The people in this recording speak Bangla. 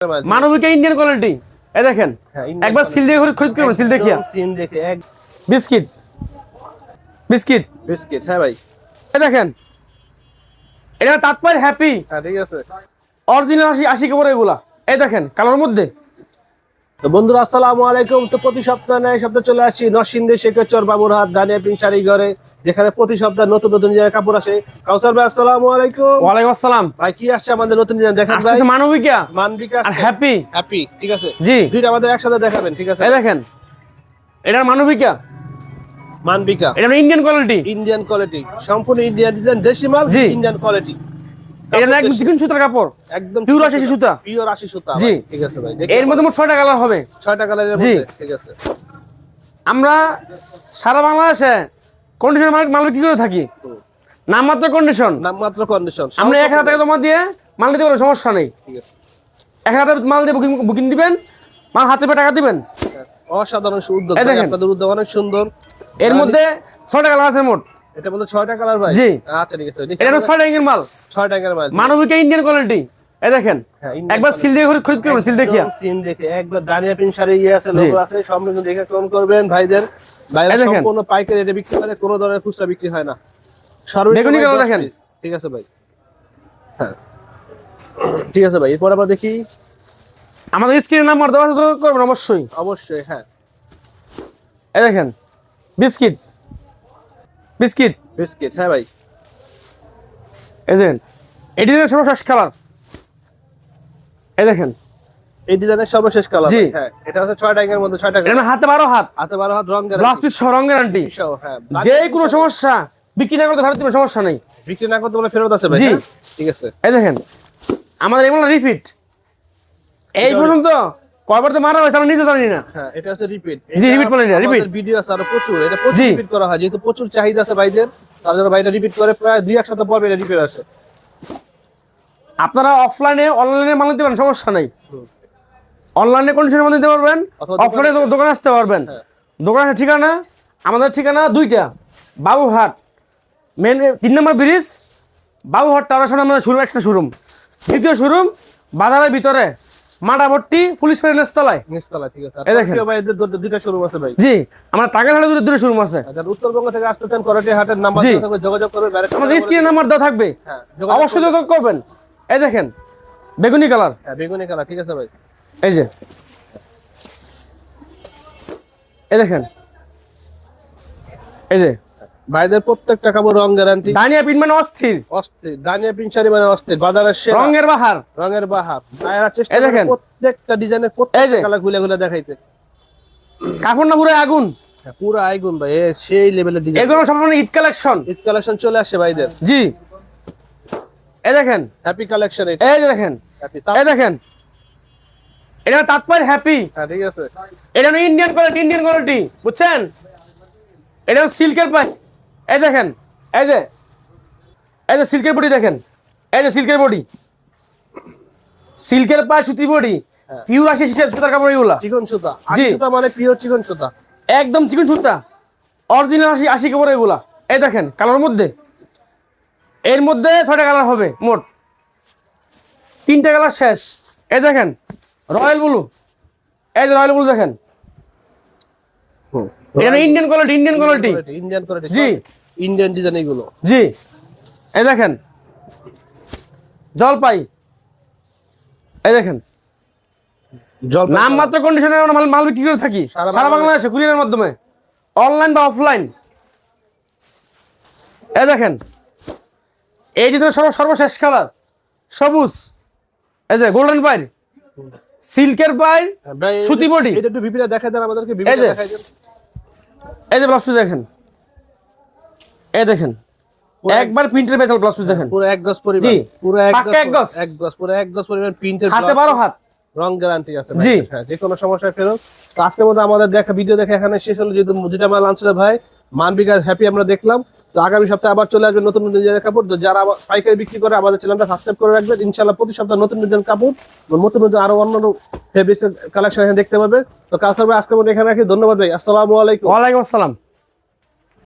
মানবিক ইন্ডিয়ান কোয়ালিটি। এই দেখেন একবার সিল দিয়ে খরিদ করবেন, সিল দেখিয়া সিল দেখে এক বিস্কিট বিস্কিট বিস্কিট। হ্যাঁ ভাই, এই দেখেন এটা তাৎপর্য হ্যাপি। হ্যাঁ ঠিক আছে। অরিজিনাল 80 কেবল এগুলা। এই দেখেন কালার মধ্যে। তো বন্ধুরা আসসালামু আলাইকুম। তো প্রতি সপ্তাহে এই সপ্তাহে চলে আসছি নরসিংদী শেখেচর বাবুরহাট দানিয়া পিন শাড়ি ঘরে, যেখানে প্রতি সপ্তাহে নতুন নতুন ডিজাইনের কাপড় আসে। কাউসার ভাই আসসালামু আলাইকুম। ওয়ালাইকুম আসসালাম ভাই, কি আসছে আমাদের নতুন ডিজাইন দেখেন ভাই? আসছে মানবিকা মানবিকা আর হ্যাপি। হ্যাপি ঠিক আছে জি, দুইটা আমাদের একসাথে দেখাবেন, ঠিক আছে? এই দেখেন এটা মানবিকা, মানবিকা এটা ইন্ডিয়ান কোয়ালিটি। ইন্ডিয়ান কোয়ালিটি, সম্পূর্ণ ইন্ডিয়ান ডিজাইন, দেশি মাল, জি। Indian quality. এটা না একদম চিকন সুতার কাপড়, একদম পিওর 80 সুতা। পিওর 80 সুতা। জি, ঠিক আছে ভাই। এর মধ্যে মোট 6টা কালার হবে। 6টা কালারের জি। মধ্যে, ঠিক আছে। আমরা সারা বাংলাদেশে কন্ডিশন মাল বিক্রি করে থাকি, নামমাত্র কন্ডিশন। নামমাত্র কন্ডিশন। আমরা 1000 টাকা জমা দিয়ে মাল নিতে পারবো, সমস্যা নেই। ঠিক আছে, 1000 টাকা মাল দিয়ে বুকিং দিবেন, মাল হাতে পেয়ে টাকা দিবেন। অসাধারণ উদ্যোগ এই দেখেন। আপনাদের, উদ্যোগ অনেক সুন্দর। এর মধ্যে 6টা কালার আছে মোট। এটা বলতে 6টা কালার ভাই? জি। আচ্ছা ঠিক আছে। এটা 6টা ইঞ্চের মাল, 6টা কালার মাল, মানবিক ইন্ডিয়ান কোয়ালিটি। এই দেখেন একবার সিল দিয়ে খরিদ করবেন, সিল দেখিয়া সিন দেখে একবার দানিয়া পিন শাড়ি আছে, লোগো আছে, সম্পূর্ণ দেখে কোন করবেন ভাইদের। ভাইরা সম্পূর্ণ পাইকারি রেটে বিক্রি করে, কোনো ধরনের খুচরা বিক্রি হয় না। বেগুনি কালার দেখেন। ঠিক আছে ভাই, হ্যাঁ ঠিক আছে ভাই। এরপর আবার দেখি আমাদের স্ক্রিনে নাম্বার দেওয়া আছে, করবেন অবশ্যই। অবশ্যই, হ্যাঁ। এই দেখেন বিস্কিট বিস্কিট বিস্কিট, হ্যাঁ ভাই। এই দেখেন এটি সর্বশেষ কালার। এই দেখেন এই ডিজাইনের সর্বশেষ কালার। জি। হ্যাঁ, এটা হচ্ছে 6টা এর মধ্যে 6টা এটা হাতে 12 হাত, হাতে 12 হাত, রং গ্লাস পিস রং গ্যারান্টি। হ্যাঁ, যে কোনো সমস্যা বিক্রি না করতে ভারতীয় সমস্যা নেই, বিক্রি না করতে বলে ফেরত আছে ভাই। জি। হ্যাঁ? ঠিক আছে। এই দেখেন আমাদের এগুলো রিপিট এই পর্যন্ত কয়বার তো মারা হয়েছে আমরা নিজে জানি না। হ্যাঁ, এটা হচ্ছে রিপিট। জি, রিপিট বলেন না, রিপিট। ভিডিও আছে আরো প্রচুর, এটা প্রচুর জি। রিপিট করা হয়, যেহেতু প্রচুর চাহিদা আছে ভাইদের, তার জন্য ভাইরা রিপিট করে, প্রায় 2-1 সপ্তাহ পর এটা রিপিট আসে। আপনারা অফলাইনে অনলাইনে মাল নিতে পারেন, সমস্যা নেই। অনলাইনে কন্ডিশনের মাল নিতে পারবেন, অথবা অফলাইনে দোকানে আসতে পারবেন। হ্যাঁ। দোকানের ঠিকানা, আমাদের ঠিকানা 2টা, বাবুহাট মেন 3 নম্বর ব্রিজ, বাবুহাট টাওয়ার সামনে আমাদের শোরুম, একটা শোরুম। দ্বিতীয় শোরুম বাজারের ভিতরে মাটাভর্তি পুলিশ ফেরেন্স তলায়। নিচতলা, ঠিক আছে। এই দেখেন। আর ভাইদের দুইটা শোরুম আছে ভাই। জি, আমরা টাঙ্গাইল হাটে দূরে শোরুম আছে। যারা উত্তরবঙ্গ থেকে আসতে চান, করাটি হাটের নাম্বার জি। দেওয়া থাকবে, যোগাযোগ করবেন। আমাদের স্ক্রিনে নাম্বার দেওয়া থাকবে, হ্যাঁ, অবশ্যই যোগাযোগ করবেন। এই দেখেন বেগুনি কালার, হ্যাঁ, বেগুনি কালার, ঠিক আছে ভাই। এই যে এই দেখেন, এই যে ভাইদের প্রত্যেকটা কাপড় রং গ্যারান্টি। দানিয়া পিন মানে অস্থির, অস্থির দানিয়া পিন শাড়ি মানে অস্থির, বাজারের সেরা রঙের বাহার। রঙের বাহার। ভাইরা চেষ্টা এই করে দেখেন। প্রত্যেকটা ডিজাইনের এই প্রত্যেকটা যে। কালার খুলে খুলে দেখাইতে। কাপড় না পুরো আগুন। হ্যাঁ, পুরো আইগুন ভাই, সেই লেভেলের ডিজাইন। এগুলো সব মানে ঈদ কালেকশন। ঈদ কালেকশন চলে আসে ভাইদের। জি, এই দেখেন, হ্যাপি কালেকশন এটা। এই যে দেখেন, হ্যাপি, এই দেখেন এটা তাৎপর্য হ্যাপি। হ্যাঁ ঠিক আছে। এটা ইন্ডিয়ান কোয়ালিটি, ইন্ডিয়ান কোয়ালিটি, বুঝছেন? এটা সিল্কের পাই। এই দেখেন, এই যে সিল্কের বডি দেখেন, এই যে সিল্কের বডি, সিল্কের পাই, সুতি বডি, পিওর 80 সুতার কাপড় এগুলা। চিকন সুতা, জি। সুতা মানে পিওর চিকন সুতা, একদম চিকন সুতা, অরিজিনাল 80 কাপড় এগুলা। এই দেখেন কালার মধ্যে, এর মধ্যে 6টা কালার হবে মোট, 3টা কালার শেষ। এই দেখেন রয়্যাল ব্লু, এই যে রয়্যাল ব্লু দেখেন, এটা Indian quality, Indian quality. Indian quality. জি। ইন্ডিয়ান ডিজাইন এগুলো। জি, এই দেখেন জলপাই, এই দেখেন নামমাত্র কন্ডিশনে আমরা মাল বিক্রি করে থাকি সারা বাংলাদেশে কুরিয়ারের মাধ্যমে, অনলাইন বা অফলাইন। এই দেখেন এইটি তো সর্বশেষ কালার সবুজ, এই যে গোল্ডেন পাইর, সিল্কের পাইর, সুতি বডি। এটা একটু ভিপিটা দেখাই দেন আমাদেরকে, এই ভিপিটা যে। দেখাই দেন। এই যে ব্লাউজ পিস দেখেন, এই দেখেন একবার প্রিন্টের বেচাল ব্লাউজ পিস দেখেন, পুরো 1 গজ পরিমাণ। জি, পুরো 1 পাক্কা এক গজ। 1 গজ, পুরো 1 গজ পরিমাণ প্রিন্টের হাতে 12 হাত, রং গ্যারান্টি আছে ভাই। জি। হ্যাঁ, যে কোনো সমস্যায় ফেরত। তো আজকের মতো আমাদের দেখা ভিডিও দেখে এখানে শেষ হলো, যেহেতু যেটা আমরা লাঞ্চ ভাই মানবিকার হ্যাপি আমরা দেখলাম। তো আগামী সপ্তাহে আবার চলে আসবে নতুন নতুন ডিজাইনের কাপড়। তো যারা পাইকারি বিক্রি করে আমাদের চ্যানেলটা সাবস্ক্রাইব করে রাখবেন। ইনশাআল্লাহ প্রতি সপ্তাহে নতুন নতুন কাপড়, নতুন নতুন আরো অন্যান্য ফেব্রিক্স কালেকশন এখানে দেখতে পাবে। তো কাউসার ভাই আজকের মতো এখানে রাখি, ধন্যবাদ ভাই, আসসালামু আলাইকুম। ওয়ালাইকুম আসসালাম।